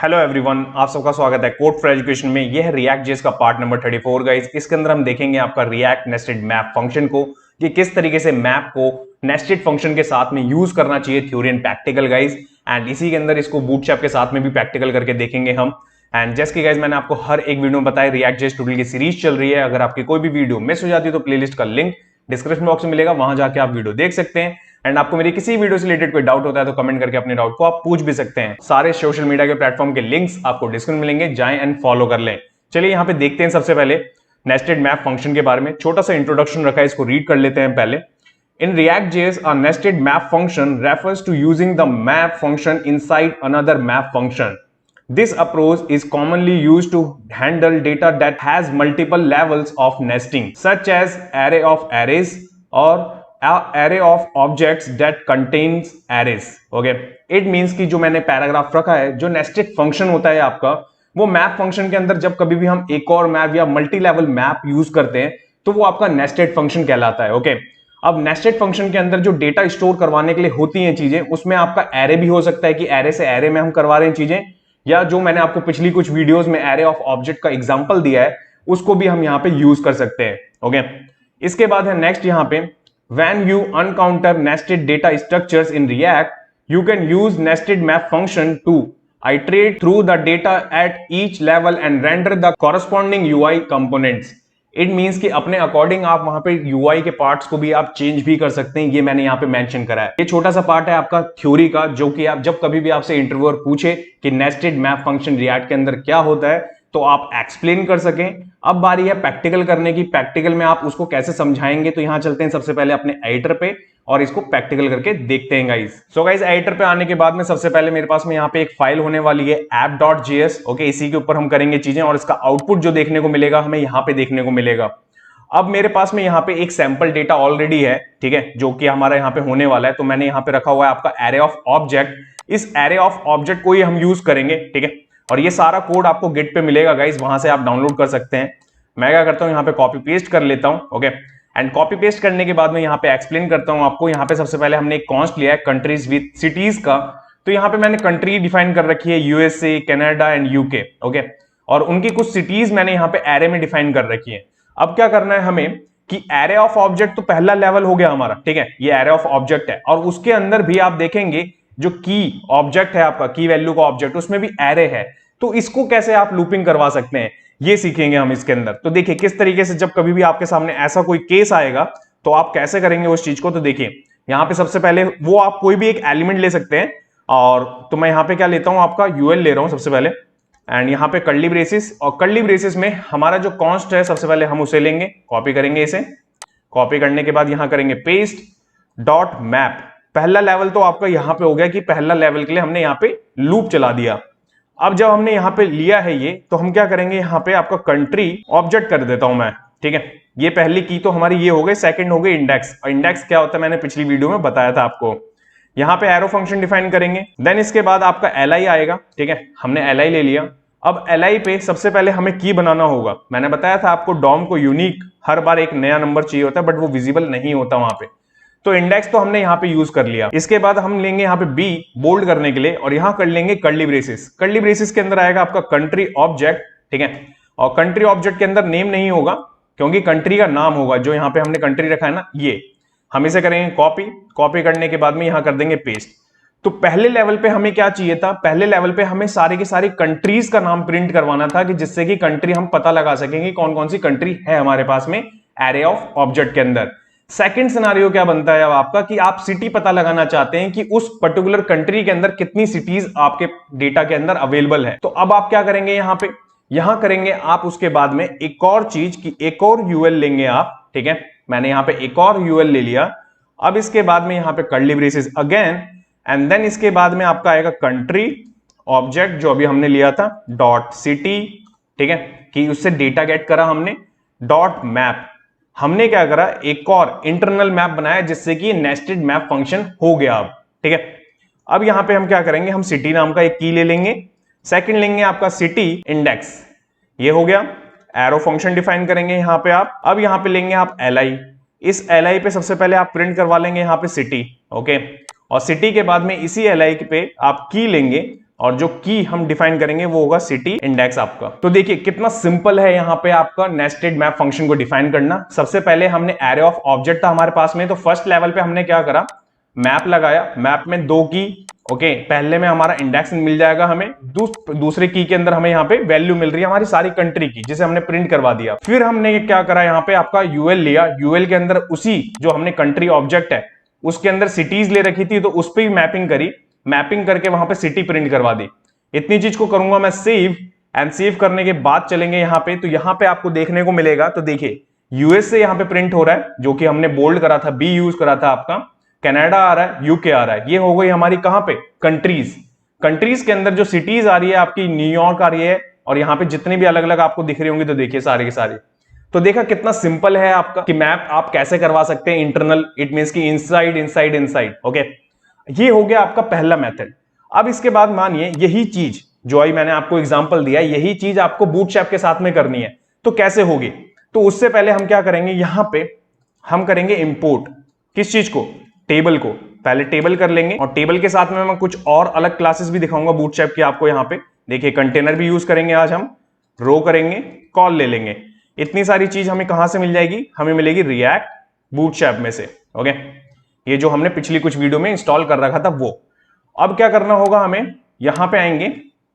Hello everyone, आप सबका स्वागत है कोड फॉर एजुकेशन में। यह है रिएक्ट जेएस का पार्ट नंबर 34 गाइस। इसके अंदर हम देखेंगे आपका रिएक्ट नेस्टेड मैप फंक्शन को, कि किस तरीके से मैप को नेस्टेड फंक्शन के साथ में यूज करना चाहिए, theory and practical guys. And इसी के अंदर इसको बूटस्ट्रैप के साथ में भी प्रैक्टिकल करके देखेंगे हम। एंड जैसे कि गाइस मैंने आपको हर एक वीडियो में बताया, रिएक्ट जेएस ट्यूटोरियल की सीरीज चल रही है। अगर आपकी कोई भी वीडियो मिस हो जाती है तो प्लेलिस्ट का लिंक डिस्क्रिप्शन बॉक्स में मिलेगा, वहां जाके आप वीडियो देख सकते हैं। एंड आपको मेरी किसी वीडियो से रिलेटेड कोई डाउट होता है तो कमेंट करके अपने डाउट को आप पूछ भी सकते हैं। सारे सोशल मीडिया के प्लेटफॉर्म के लिंक्स आपको डिस्क्रिप्शन मिलेंगे, जाएं एंड फॉलो कर लें। चलिए यहाँ पे देखते हैं सबसे पहले नेस्टेड मैप फंक्शन के बारे में। छोटा सा इंट्रोडक्शन रखा है, इसको रीड कर लेते हैं पहले। In React.js, a nested map function refers to using the map function inside another map function. This approach is commonly used to handle data that has multiple levels of nesting, such as array of arrays or array of objects that contains arrays. Okay, it means कि जो मैंने paragraph रखा है, जो nested function होता है आपका, वो मैप फंक्शन के अंदर जब कभी भी हम एक और मैप या मल्टी लेवल मैप यूज करते हैं तो वो आपका नेस्टेड फंक्शन कहलाता है। ओके, अब नेस्टेड फंक्शन के अंदर जो डेटा स्टोर करवाने के लिए होती हैं चीजें, उसमें आपका एरे भी हो सकता है कि एरे से एरे में हम करवा रहे हैं चीजें, या जो मैंने आपको पिछली कुछ वीडियोस में एरे ऑफ ऑब्जेक्ट का एग्जांपल दिया है उसको भी हम यहाँ पे यूज कर सकते हैं। ओके, इसके बाद है नेक्स्ट यहाँ पे, when you encounter nested data structures in React, you can use nested map function to iterate through the data at each level and render the corresponding UI components. It means कि अपने according आप वहां पे UI के parts को भी आप change भी कर सकते हैं। ये मैंने यहाँ पे मेंशन करा है। ये छोटा सा पार्ट है आपका थ्योरी का, जो कि आप जब कभी भी आपसे इंटरव्यूअर पूछे कि नेस्टेड मैप फंक्शन रिएक्ट के अंदर क्या होता है तो आप एक्सप्लेन कर सकें। अब बारी है प्रैक्टिकल करने की। प्रैक्टिकल में आप उसको कैसे समझाएंगे, तो यहां चलते हैं सबसे पहले अपने एडिटर पे और इसको प्रैक्टिकल करके देखते हैं गाइस। सो गाइस, एडिटर पे आने के बाद में सबसे पहले मेरे पास में यहाँ पे एक फाइल होने वाली है app.js। ओके, इसी के ऊपर हम करेंगे चीजें और इसका आउटपुट जो देखने को मिलेगा हमें यहाँ पे देखने को मिलेगा। अब मेरे पास में यहाँ पे एक सैंपल डेटा ऑलरेडी है, ठीक है, जो कि हमारा यहाँ पे होने वाला है। तो मैंने यहाँ पे रखा हुआ है आपका एरे ऑफ ऑब्जेक्ट। इस एरे ऑफ ऑब्जेक्ट को ही हम यूज करेंगे, ठीक है। और ये सारा कोड आपको गिट पे मिलेगा गाइस, वहां से आप डाउनलोड कर सकते हैं। मैं क्या करता हूँ, यहाँ पे कॉपी पेस्ट कर लेता हूँ। ओके, एंड कॉपी पेस्ट करने के बाद में यहाँ पे एक्सप्लेन करता हूँ आपको। यहाँ पे सबसे पहले हमने एक कॉन्स्ट लिया है कंट्रीज विद सिटीज का। तो यहाँ पे मैंने कंट्री डिफाइन कर रखी है USA, Canada and UK. Okay, और उनकी कुछ सिटीज मैंने यहाँ पे एरे में डिफाइन कर रखी है। अब क्या करना है हमें कि एरे ऑफ ऑब्जेक्ट तो पहला लेवल हो गया हमारा, ठीक है, ये एरे ऑफ ऑब्जेक्ट है। और उसके अंदर भी आप देखेंगे जो की ऑब्जेक्ट है आपका, की वैल्यू का ऑब्जेक्ट, उसमें भी एरे है। तो इसको कैसे आप लूपिंग करवा सकते हैं ये सीखेंगे हम इसके अंदर। तो देखिए किस तरीके से जब कभी भी आपके सामने ऐसा कोई केस आएगा तो आप कैसे करेंगे उस चीज को। तो देखिए यहाँ पे सबसे पहले वो आप कोई भी एक एलिमेंट ले सकते हैं, और तो मैं यहाँ पे क्या लेता हूं, आपका यूएल ले रहा हूं सबसे पहले। एंड यहाँ पे कर्ली ब्रेसिस, और कर्ली ब्रेसिस में हमारा जो कॉन्स्ट है सबसे पहले हम उसे लेंगे, कॉपी करेंगे इसे। कॉपी करने के बाद यहाँ करेंगे पेस्ट डॉट मैप। पहला लेवल तो आपका यहाँ पे हो गया कि पहला लेवल के लिए हमने यहाँ पे लूप चला दिया। अब जब हमने यहाँ पे लिया है ये, तो हम क्या करेंगे, यहाँ पे आपका कंट्री ऑब्जेक्ट कर देता हूं मैं, ठीक है। ये पहली की तो हमारी ये हो गई। सेकंड हो गई इंडेक्स। और इंडेक्स क्या होता है मैंने पिछली वीडियो में बताया था आपको। यहाँ पे एरो फंक्शन डिफाइन करेंगे। देन इसके बाद आपका एलआई आएगा, ठीक है, हमने एलआई ले लिया। अब एलआई पे सबसे पहले हमें की बनाना होगा। मैंने बताया था आपको डॉम को यूनिक हर बार एक नया नंबर चाहिए होता है, बट वो विजिबल नहीं होता वहां पे। तो इंडेक्स तो हमने यहाँ पे यूज कर लिया। इसके बाद हम लेंगे यहाँ पे बी बोल्ड करने के लिए, और यहाँ कर लेंगे कर्ली ब्रेसिस। कर्ली ब्रेसिस के अंदर आएगा आपका कंट्री ऑब्जेक्ट, ठीक है। और कंट्री ऑब्जेक्ट के अंदर नेम नहीं होगा, क्योंकि कंट्री का नाम होगा। जो यहाँ पे हमने कंट्री रखा है ना, ये हम इसे करेंगे कॉपी। कॉपी करने के बाद में यहाँ कर देंगे पेस्ट। तो पहले लेवल पे हमें क्या चाहिए था, पहले लेवल पे हमें सारी की सारी कंट्रीज का नाम प्रिंट करवाना था, कि जिससे कि कंट्री हम पता लगा सकेंगे कौन कौन सी कंट्री है हमारे पास में एरे ऑफ ऑब्जेक्ट के अंदर। सेकंड सिनारियो क्या बनता है अब आपका, कि आप सिटी पता लगाना चाहते हैं कि उस पर्टिकुलर कंट्री के अंदर कितनी सिटीज आपके डेटा के अंदर अवेलेबल है। तो अब आप क्या करेंगे, यहाँ पे यहां करेंगे आप उसके बाद में एक और चीज की एक और यूएल लेंगे आप, ठीक है। मैंने यहाँ पे एक और यूएल ले लिया। अब इसके बाद में यहाँ पे curly braces again, and then इसके बाद में आपका आएगा कंट्री ऑब्जेक्ट जो अभी हमने लिया था, डॉट सिटी, ठीक है, कि उससे डेटा गेट करा हमने, डॉट मैप। हमने क्या करा, एक और इंटरनल मैप बनाया जिससे कि नेस्टेड मैप फंक्शन हो गया अब, ठीक है। अब यहां पे हम क्या करेंगे, हम सिटी नाम का एक की ले लेंगे। सेकंड लेंगे आपका सिटी इंडेक्स, ये हो गया। एरो फंक्शन डिफाइन करेंगे यहां पे आप। अब यहां पे लेंगे आप एलआई। इस एलआई पे सबसे पहले आप प्रिंट करवा लेंगे यहाँ पे सिटी, ओके। और सिटी के बाद में इसी एलआई पे आप की लेंगे, और जो की हम डिफाइन करेंगे वो होगा सिटी इंडेक्स आपका। तो देखिए कितना सिंपल है यहाँ पे आपका नेस्टेड मैप फंक्शन को डिफाइन करना। सबसे पहले हमने एरे ऑफ ऑब्जेक्ट था हमारे पास में, तो फर्स्ट लेवल पे हमने क्या करा, मैप लगाया। मैप में 2 की, ओके, पहले में हमारा इंडेक्स मिल जाएगा हमें, दूसरे की के अंदर हमें यहाँ पे वैल्यू मिल रही है हमारी सारी कंट्री की, जिसे हमने प्रिंट करवा दिया। फिर हमने क्या करा, यहाँ पे आपका यूएल लिया, यूएल के अंदर उसी जो हमने कंट्री ऑब्जेक्ट है उसके अंदर सिटीज ले रखी थी, तो उस पर भी मैपिंग करी, मैपिंग करके वहां पे सिटी प्रिंट करवा दी। इतनी चीज को करूंगा मैं सेव, एंड सेव करने के बाद चलेंगे यहाँ पे, तो यहाँ पे आपको देखने को मिलेगा, तो देखिए यूएस से यहाँ पे प्रिंट हो रहा है, जो कि हमने बोल्ड करा था, बी यूज करा था आपका, कनाडा आ रहा है, यूके आ रहा है। ये हो गई हमारी कहां पे कंट्रीज। कंट्रीज के अंदर जो सिटीज आ रही है आपकी, न्यूयॉर्क आ रही है, और यहाँ पे जितने भी अलग अलग आपको दिख रही होंगी, तो देखिए सारे के सारे। तो देखा कितना सिंपल है आपका कि मैप आप कैसे करवा सकते हैं इंटरनल, इट मींस कि इनसाइड इनसाइड इनसाइड। ओके, ये हो गया आपका पहला मेथड। अब इसके बाद मानिए यही चीज जो आई मैंने आपको एग्जांपल दिया, यही चीज आपको बूटस्ट्रैप के साथ में करनी है, तो कैसे होगी? तो उससे पहले हम क्या करेंगे, यहां पे हम करेंगे इंपोर्ट, किस चीज को, टेबल को। पहले टेबल कर लेंगे, और टेबल के साथ में मैं कुछ और अलग क्लासेस भी दिखाऊंगा बूटस्ट्रैप की आपको। यहाँ पे देखिए कंटेनर भी यूज करेंगे आज हम, रो करेंगे, कॉल ले लेंगे। इतनी सारी चीज हमें कहां से मिल जाएगी, हमें मिलेगी रिएक्ट बूटस्ट्रैप में से। ओके, ये जो हमने पिछली कुछ वीडियो में इंस्टॉल कर रखा था वो। अब क्या करना होगा हमें, यहां पे आएंगे,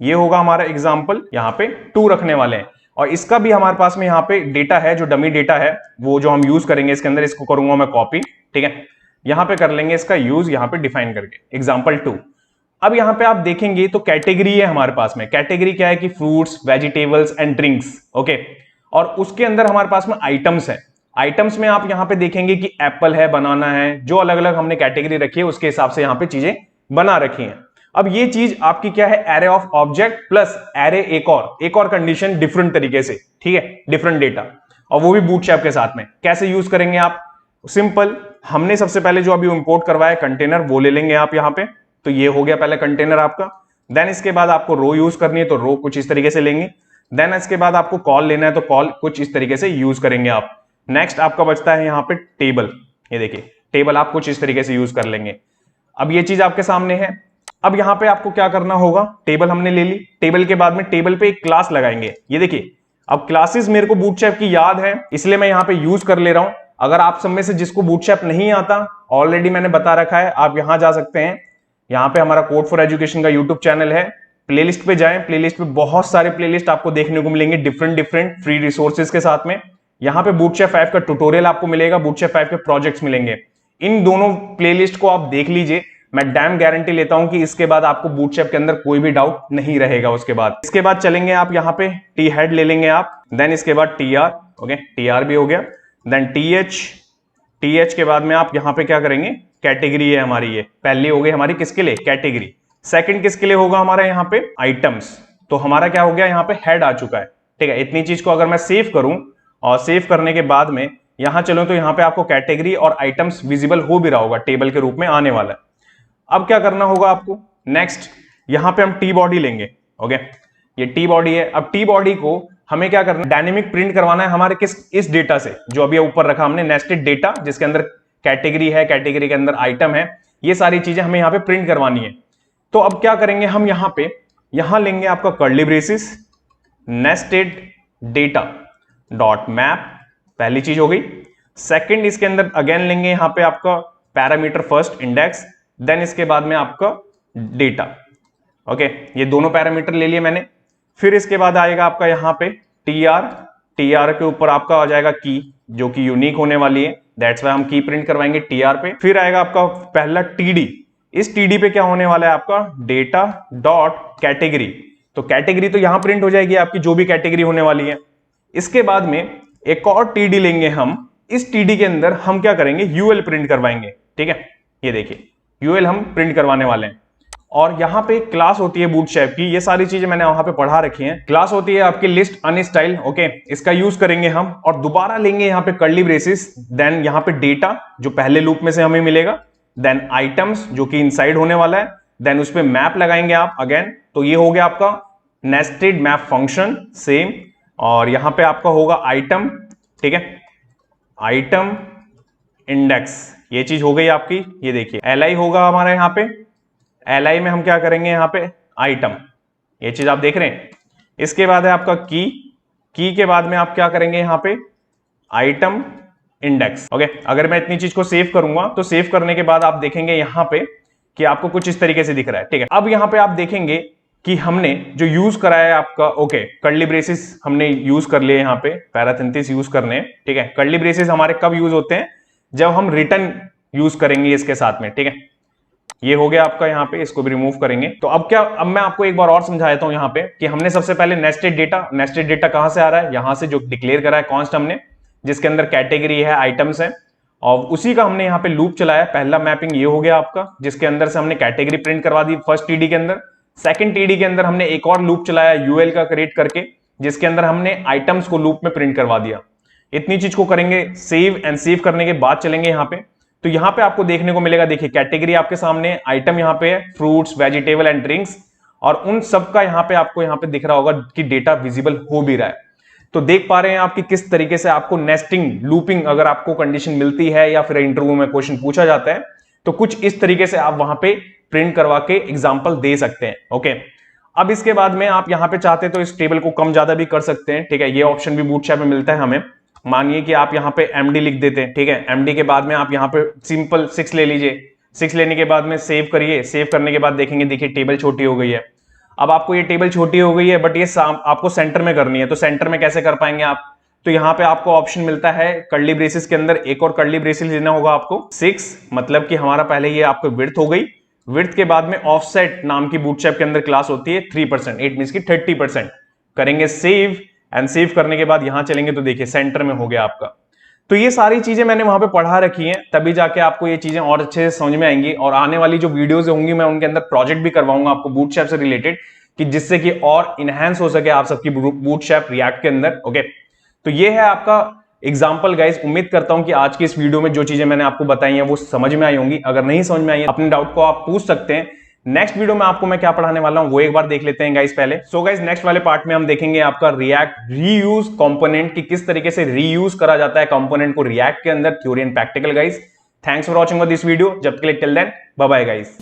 ये होगा हमारा एग्जाम्पल, यहाँ पे 2 रखने वाले हैं, और इसका भी हमारे पास में यहाँ पे डेटा है, जो डमी डेटा है वो जो हम यूज करेंगे इसके अंदर, इसको करूंगा मैं कॉपी। ठीक है, यहां पे कर लेंगे इसका यूज, यहां पे डिफाइन करके एग्जाम्पल 2। अब यहां पे आप देखेंगे तो कैटेगरी है हमारे पास में। कैटेगरी क्या है कि fruits, vegetables and drinks. Okay, और उसके अंदर हमारे पास में आइटम्स है। आइटम्स में आप यहां पे देखेंगे कि एप्पल है, बनाना है, जो अलग अलग हमने कैटेगरी रखी है उसके हिसाब से यहां पे चीजें बना रखी हैं। अब ये चीज आपकी क्या है, array of object plus array एक और कंडीशन डिफरेंट तरीके से, ठीक है, डिफरेंट डेटा, और वो भी बूटस्ट्रैप के साथ में। कैसे यूज करेंगे आप, सिंपल, हमने सबसे पहले जो अभी इंपोर्ट करवाया कंटेनर, वो ले लेंगे आप यहां पे। तो ये हो गया पहले कंटेनर आपका। देन इसके बाद आपको रो यूज करनी है, तो रो कुछ इस तरीके से लेंगे। देन इसके बाद आपको कॉल लेना है, तो कॉल कुछ इस तरीके से यूज करेंगे आप। नेक्स्ट आपका बचता है यहाँ पे टेबल, ये देखिए टेबल आप कुछ इस तरीके से यूज कर लेंगे। अब ये चीज आपके सामने है। अब यहाँ पे आपको क्या करना होगा, टेबल हमने ले ली, टेबल के बाद में टेबल पे एक क्लास लगाएंगे। ये देखिए अब क्लासेस मेरे को बूटस्ट्रैप की याद है, इसलिए मैं यहाँ पे यूज कर ले रहा हूं। अगर आप सब में से जिसको बूटस्ट्रैप नहीं आता, ऑलरेडी मैंने बता रखा है, आप यहां जा सकते हैं। यहाँ पे हमारा कोड फॉर एजुकेशन का यूट्यूब चैनल है, प्लेलिस्ट पे जाएं, प्लेलिस्ट पे बहुत सारे प्लेलिस्ट आपको देखने को मिलेंगे डिफरेंट फ्री रिसोर्सेज के साथ में। यहाँ पे बूटस्ट्रैप 5 का ट्यूटोरियल आपको मिलेगा, बूटस्ट्रैप 5 के प्रोजेक्ट्स मिलेंगे। इन दोनों प्लेलिस्ट को आप देख लीजिए, मैं डैम गारंटी लेता हूं कि इसके बाद आपको बूटस्ट्रैप के अंदर कोई भी डाउट नहीं रहेगा। उसके बाद इसके बाद चलेंगे आप यहाँ पे टी हेड ले लेंगे आप, देन इसके बाद T R, okay T R भी हो गया, देन टी एच के बाद में आप यहाँ पे क्या करेंगे, कैटेगरी है हमारी, ये पहली हो गई हमारी किसके लिए, कैटेगरी। सेकंड किसके लिए होगा हमारा यहाँ पे, आइटम्स। तो हमारा क्या हो गया, यहाँ पे हेड आ चुका है। ठीक है, इतनी चीज को अगर मैं सेव करूं, और सेव करने के बाद में यहां चलो, तो यहाँ पे आपको कैटेगरी और आइटम्स विजिबल हो भी रहा होगा, टेबल के रूप में आने वाला है। अब क्या करना होगा आपको, नेक्स्ट यहां पे हम टी बॉडी लेंगे। ओके, ये टी बॉडी है। अब टी बॉडी को हमें क्या करना है, डायनेमिक प्रिंट करवाना है हमारे किस, इस डेटा से जो अभी ऊपर रखा हमने, नेस्टेड डेटा, जिसके अंदर कैटेगरी है, कैटेगरी के अंदर आइटम है, ये सारी चीजें हमें यहाँ पे प्रिंट करवानी है। तो अब क्या करेंगे हम, यहाँ पे यहां लेंगे आपका curly braces, nested data dot map, पहली चीज हो गई। सेकंड इसके अंदर अगेन लेंगे यहाँ पे आपका पैरामीटर फर्स्ट इंडेक्स, देन इसके बाद में आपका डेटा। ओके, ये दोनों पैरामीटर ले लिए मैंने। फिर इसके बाद आएगा आपका यहाँ पे टी आर के ऊपर आपका आ जाएगा की, जो कि यूनिक होने वाली है, दैट्स वाई हम की प्रिंट करवाएंगे टी आर पे। फिर आएगा आपका पहला टीडी, इस टीडी पे क्या होने वाला है आपका, डेटा डॉट कैटेगरी। तो कैटेगरी तो यहां प्रिंट हो जाएगी आपकी, जो भी कैटेगरी होने वाली है। इसके बाद में एक और टीडी लेंगे हम, इस टीडी के अंदर हम क्या करेंगे, यूएल प्रिंट करवाएंगे। ठीक है, ये देखिए यूएल हम प्रिंट करवाने वाले हैं। और यहां पे क्लास होती है बूटस्ट्रैप की, ये सारी चीजें मैंने वहां पे पढ़ा रखी हैं। क्लास होती है आपकी लिस्ट अनस्टाइल, ओके, इसका यूज करेंगे हम। और दोबारा लेंगे यहाँ पे कर्ली ब्रेसिस, देन यहाँ पे डेटा जो पहले लूप में से हमें मिलेगा, देन आइटम्स जो कि इनसाइड होने वाला है, देन उस पे मैप लगाएंगे आप अगेन। तो ये हो गया आपका नेस्टेड मैप फंक्शन सेम। और यहां पे आपका होगा आइटम, ठीक है, आइटम इंडेक्स, ये चीज हो गई आपकी। ये देखिए एल आई होगा हमारा यहाँ पे, एल आई में हम क्या करेंगे, यहाँ पे आइटम, ये चीज आप देख रहे हैं। इसके बाद है आपका की के बाद में आप क्या करेंगे यहां पे आइटम इंडेक्स। ओके, अगर मैं इतनी चीज को सेव करूंगा तो सेव करने के बाद आप देखेंगे यहां पे कि आपको कुछ इस तरीके से दिख रहा है। ठीक है, अब यहां पे आप देखेंगे कि हमने जो यूज करा है आपका कर्ली ब्रेसेस हमने यूज कर लिए यहां पे, पैराथेसिस यूज करने। ठीक है, कर्ली ब्रेसेस हमारे कब यूज होते हैं, जब हम रिटर्न यूज करेंगे इसके साथ में। ठीक है, ये हो गया आपका यहां पे, इसको भी रिमूव करेंगे। तो अब मैं आपको एक बार और समझा देता हूं यहां पे कि हमने सबसे पहले नेस्टेड डेटा कहां से आ रहा है, यहां से जो डिक्लेयर करा है कॉन्स्ट हमने, जिसके अंदर कैटेगरी है, आइटम्स है, और उसी का हमने यहाँ पे लूप चलाया। पहला मैपिंग ये हो गया आपका, जिसके अंदर से हमने कैटेगरी प्रिंट करवा दी फर्स्ट टीडी के अंदर। सेकंड टीडी के अंदर हमने एक और लूप चलाया यूएल का क्रिएट करके, जिसके अंदर हमने आइटम्स को लूप में प्रिंट करवा दिया। इतनी चीज को करेंगे, सेव एंड सेव करने के बाद चलेंगे यहाँ पे। तो यहाँ पे आपको देखने को मिलेगा, देखिए कैटेगरी आपके सामने, आइटम यहाँ पे है फ्रूट्स, वेजिटेबल एंड ड्रिंक्स, और उन सब का यहाँ पे आपको यहाँ पे दिख रहा होगा कि डेटा विजिबल हो भी रहा है। तो देख पा रहे हैं आप कि किस तरीके से आपको नेस्टिंग लूपिंग अगर आपको कंडीशन मिलती है या फिर इंटरव्यू में क्वेश्चन पूछा जाता है तो कुछ इस तरीके से आप वहां पे प्रिंट करवा के एग्जांपल दे सकते हैं। ओके, अब इसके बाद में आप यहां पे चाहते तो इस टेबल को कम ज्यादा भी कर सकते हैं। ठीक है, ये ऑप्शन भी बूटस्ट्रैप में मिलता है हमें। मानिए कि आप यहां पे एमडी लिख देते हैं। ठीक है, एमडी के बाद में आप यहां पे सिंपल 6 ले लीजिए। 6 लेने के बाद में सेव करिए। सेव करने के बाद देखेंगे, देखिए टेबल छोटी हो गई है। अब आपको ये टेबल छोटी हो गई है, बट ये आपको सेंटर में करनी है, तो सेंटर में कैसे कर पाएंगे आप, तो यहाँ पे आपको ऑप्शन मिलता है कर्ली ब्रेसेस के अंदर एक और कर्ली ब्रेसेस लेना होगा आपको 6, मतलब कि हमारा पहले ये आपको विड्थ हो गई। विड्थ के बाद में ऑफसेट नाम की बूटस्ट्रैप के अंदर क्लास होती है 3%, इट मींस की 30%। करेंगे सेव एंड सेव करने के बाद यहां चलेंगे तो देखिए सेंटर में हो गया आपका। तो ये सारी चीजें मैंने वहां पे पढ़ा रखी हैं, तभी जाके आपको ये चीजें और अच्छे से समझ में आएंगी। और आने वाली जो वीडियोस होंगी मैं उनके अंदर प्रोजेक्ट भी करवाऊंगा आपको बूटस्ट्रैप से रिलेटेड, कि जिससे कि और इनहेंस हो सके आप सबकी बूटस्ट्रैप रिएक्ट के अंदर। ओके, तो ये है आपका एग्जांपल गाइस। उम्मीद करता हूं कि आज की इस वीडियो में जो चीजें मैंने आपको बताई हैं वो समझ में आई होंगी। अगर नहीं समझ में आई है अपने डाउट को आप पूछ सकते हैं। नेक्स्ट वीडियो में आपको मैं क्या पढ़ाने वाला हूं वो एक बार देख लेते हैं गाइस पहले। सो गाइस, नेक्स्ट वाले पार्ट में हम देखेंगे आपका रिएक्ट रीयूज कंपोनेंट की किस तरीके से रीयूज करा जाता है कंपोनेंट को रिएक्ट के अंदर, theory and practical guys. Thanks for watching this video. जब तक के लिए till then bye bye guys.